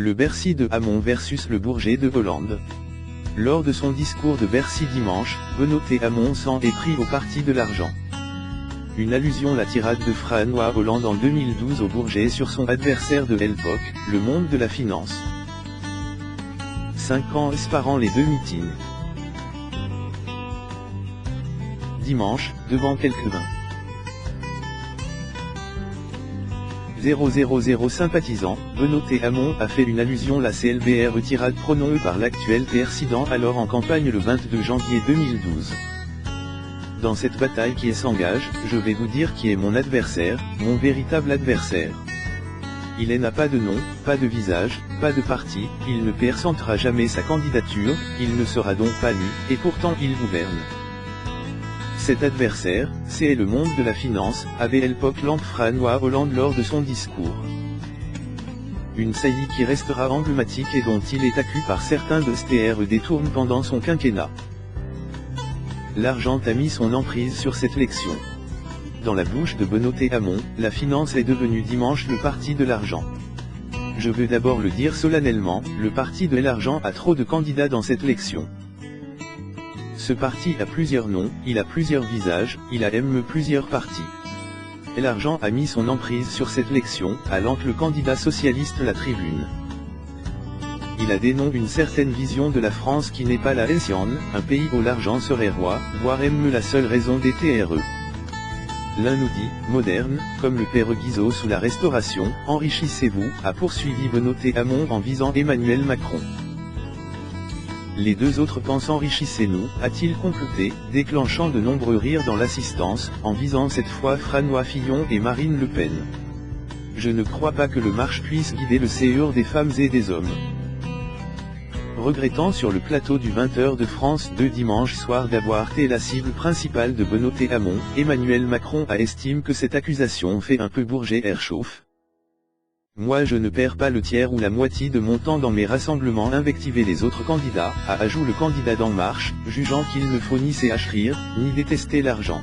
Le Bercy de Hamon versus le Bourget de Hollande. Lors de son discours de Bercy dimanche, Benoît Hamon s'en est pris au parti de l'argent. Une allusion la tirade de François Hollande en 2012 au Bourget sur son adversaire de l'époque, le monde de la finance. 5 ans séparant les deux meetings. Dimanche, devant quelques 000 sympathisants, Benoît Hamon a fait une allusion la CLBR tirade prononcée par l'actuel président alors en campagne le 22 janvier 2012. Dans cette bataille qui s'engage, je vais vous dire qui est mon adversaire, mon véritable adversaire. Il n'a pas de nom, pas de visage, pas de parti, il ne présentera jamais sa candidature, il ne sera donc pas élu, et pourtant il gouverne. Cet adversaire, c'est le monde de la finance, avait à l'époque lancé François Hollande lors de son discours. Une saillie qui restera emblématique et dont il est accusé par certains de se détourne pendant son quinquennat. L'argent a mis son emprise sur cette élection. Dans la bouche de Benoît Hamon, la finance est devenue dimanche le parti de l'argent. Je veux d'abord le dire solennellement, le parti de l'argent a trop de candidats dans cette élection. Ce parti a plusieurs noms, il a plusieurs visages, il a même plusieurs partis. L'argent a mis son emprise sur cette élection, allant le candidat socialiste la tribune. Il a des noms une certaine vision de la France qui n'est pas la sienne, un pays où l'argent serait roi, voire même la seule raison des TRE. L'un nous dit, moderne, comme le père Guizot sous la Restauration, enrichissez-vous, a poursuivi Benoît Hamon en visant Emmanuel Macron. Les deux autres pensent enrichissez-nous, a-t-il comploté, déclenchant de nombreux rires dans l'assistance, en visant cette fois François Fillon et Marine Le Pen. Je ne crois pas que le marche puisse guider le séjour des femmes et des hommes. Regrettant sur le plateau du 20h de France 2 dimanche soir d'avoir été la cible principale de Benoît Hamon, Emmanuel Macron estime que cette accusation fait un peu Bourget air chauffe. Moi je ne perds pas le tiers ou la moitié de mon temps dans mes rassemblements invectiver les autres candidats, a ajouté le candidat d'En Marche, jugeant qu'il ne faut ni s'échrir, ni détester l'argent.